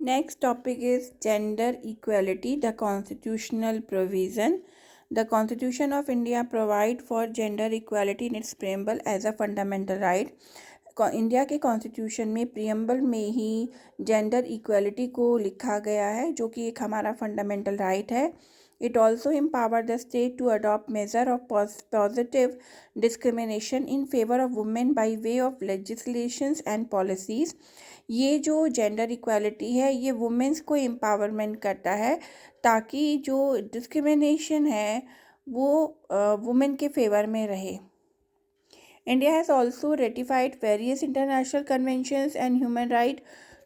Next topic is gender equality, the constitutional provision. The Constitution of India provide for gender equality in its preamble as a fundamental right. India के constitution में preamble में ही gender equality को लिखा गया है, जो कि एक हमारा फंडामेंटल राइट है. It also empowered the state to adopt measure of positive discrimination in favor of women by way of legislations and policies. ये जो जेंडर इक्वालिटी है ये वुमेन्स को एम्पावरमेंट करता है ताकि जो डिस्क्रिमिनेशन है वो वुमेन के फेवर में रहे. India has also ratified various international conventions and human rights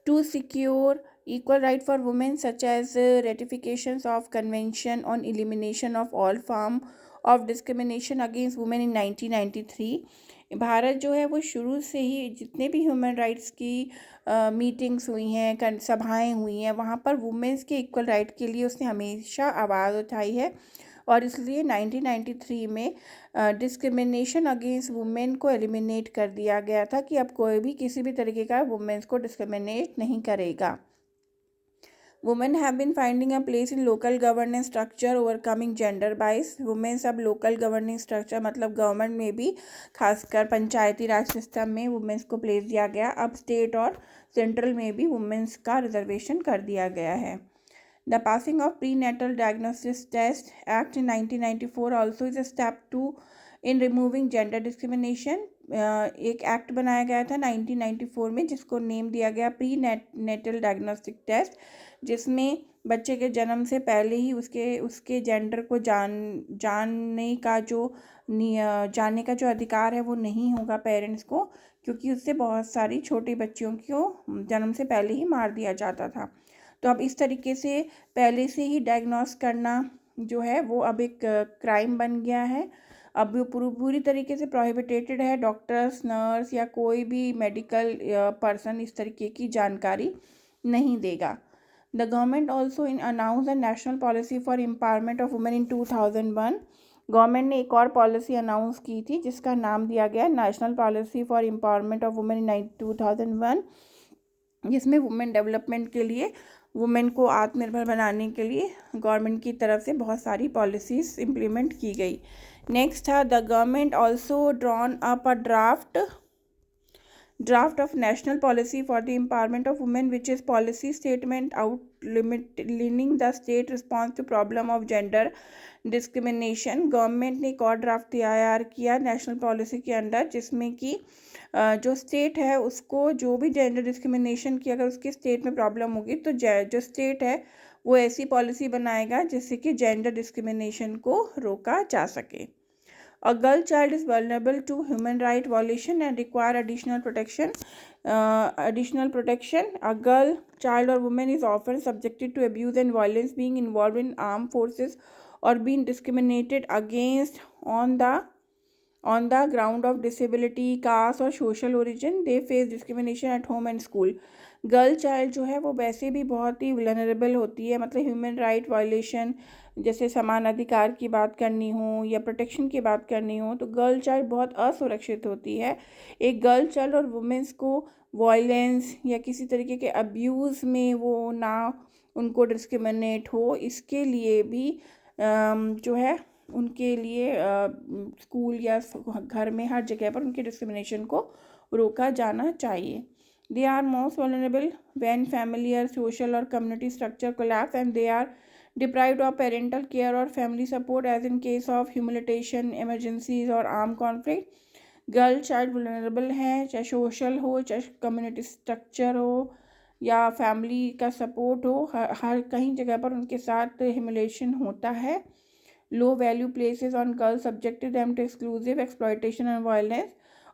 to secure equal right for women, such as ratifications of Convention on Elimination of All Form of Discrimination Against Women in 1993. Bharat जो है वो शुरू से ही जितने भी human rights की meetings हुई हैं, सभाएं हुई हैं, वहाँ पर वुमेन्स के इक्वल राइट के लिए उसने हमेशा आवाज़ उठाई है. और इसलिए 1993 में डिस्क्रिमिनेशन अगेंस्ट वुमेन को एलिमिनेट कर दिया गया था कि अब कोई भी किसी भी तरीके का वुमेन्स को डिस्क्रिमिनेट नहीं करेगा. Women have been finding a place in local governance structure overcoming gender bias. Womens अब लोकल गवर्निंग स्ट्रक्चर मतलब गवर्नमेंट में भी, खासकर पंचायती राज सिस्टम में वुमेन्स को प्लेस दिया गया. अब स्टेट और सेंट्रल में भी वुमेन्स का रिजर्वेशन कर दिया गया है. The passing of Prenatal Diagnosis Test Act in 1994 also is a step in removing gender discrimination. एक एक्ट बनाया गया था 1994 में जिसको नेम दिया गया प्री नेटल डायग्नोस्टिक टेस्ट, जिसमें बच्चे के जन्म से पहले ही उसके जेंडर को जानने का जो अधिकार है वो नहीं होगा पेरेंट्स को, क्योंकि उससे बहुत सारी छोटी बच्चियों को जन्म से पहले ही मार दिया जाता था. तो अब इस तरीके से पहले से ही डायग्नोस करना जो है वो अब एक क्राइम बन गया है. अब वो पूरी तरीके से प्रोहिबिटेटेड है. डॉक्टर्स, नर्स या कोई भी मेडिकल पर्सन इस तरीके की जानकारी नहीं देगा. The government also announce a national policy for empowerment of women in 2001. Government ने एक और पॉलिसी अनाउंस की थी जिसका नाम दिया गया national policy for empowerment of women in 2001, जिसमें वुमेन डेवलपमेंट के लिए, वुमेन को आत्मनिर्भर बनाने के लिए गवर्नमेंट की तरफ से बहुत सारी पॉलिसीज़ इम्प्लीमेंट की गई. नेक्स्ट था the government also drawn up a draft of national policy for the empowerment of women, which is policy statement outlining the state response to problem of gender discrimination. Government ने एक और draft तैयार किया national policy के अंदर, जिसमें कि जो स्टेट है उसको जो भी जेंडर डिस्क्रिमिनेशन की अगर उसके स्टेट में प्रॉब्लम होगी तो जो स्टेट है वो ऐसी पॉलिसी बनाएगा जिससे कि जेंडर डिस्क्रिमिनेशन को रोका जा सके. A girl child is vulnerable to human right violation and require additional protection. A girl, child or woman is often subjected to abuse and violence, being involved in armed forces or being discriminated against on the ground of disability, caste or social origin. They face discrimination at home and school. Girl child जो है वो वैसे भी बहुत ही vulnerable होती है, मतलब human right violation, जैसे समान अधिकार की बात करनी हो या प्रोटेक्शन की बात करनी हो तो गर्ल चाइल्ड बहुत असुरक्षित होती है. एक गर्ल चाइल्ड और वुमेन्स को वायलेंस या किसी तरीके के अब्यूज़ में वो ना उनको डिस्क्रिमिनेट हो, इसके लिए भी जो है उनके लिए स्कूल या घर में हर जगह पर उनके डिस्क्रिमिनेशन को रोका जाना चाहिए. They are most vulnerable when family or social or community structure collapse and they are deprived of parental care or family support, as in case of humiliation, emergencies or armed conflict. Girl child vulnerable हैं, चाहे social हो, चाहे community structure हो या family का support हो, हर कहीं जगह पर उनके साथ ह्यूमिलेशन होता है. Low value places on girls subjected them to exclusive exploitation and violence.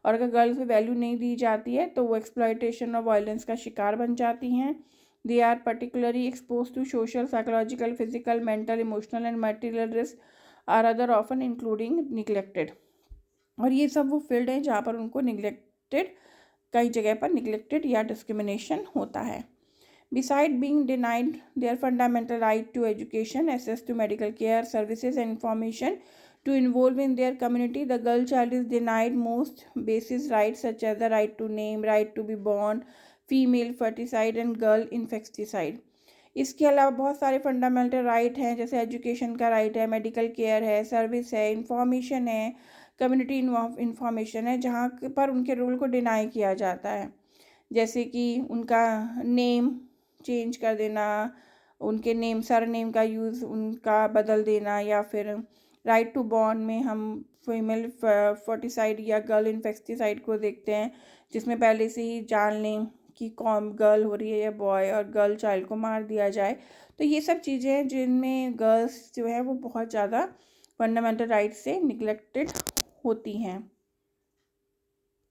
और अगर गर्ल्स को वैल्यू नहीं दी जाती है तो वो एक्सप्लॉयटेशन और वायलेंस का शिकार बन जाती हैं. They are particularly expose to social, psychological, physical, mental, emotional and material risk are other often including neglected. और ये सब वो फील्ड हैं जहाँ पर उनको निगलेक्टेड, कई जगह पर निगलेक्टेड या डिस्क्रिमिनेशन होता है. Besides being denied their fundamental right to education, access to medical care, services and information to involve in their community, the girl child is denied most basic rights such as the right to name, right to be born, female foeticide and girl infanticide. इसके अलावा बहुत सारे fundamental right हैं, जैसे education का right है, medical care है, service है, इंफॉर्मेशन है, कम्युनिटी इंफॉर्मेशन है, जहाँ पर उनके रूल को डिनाई किया जाता है, जैसे कि उनका नेम चेंज कर देना, उनके नेम सरनेम का यूज़ उनका बदल देना, या फिर राइट टू बॉर्न में हम फीमेल फर्टिसाइड या गर्ल इन्फेक्टिसाइड को देखते हैं, जिसमें पहले से ही जान लें कि कौन गर्ल हो रही है या बॉय, और गर्ल चाइल्ड को मार दिया जाए। तो ये सब चीज़ें हैं जिनमें गर्ल्स जो है वो बहुत ज़्यादा फंडामेंटल राइट से निगलेक्टेड होती हैं।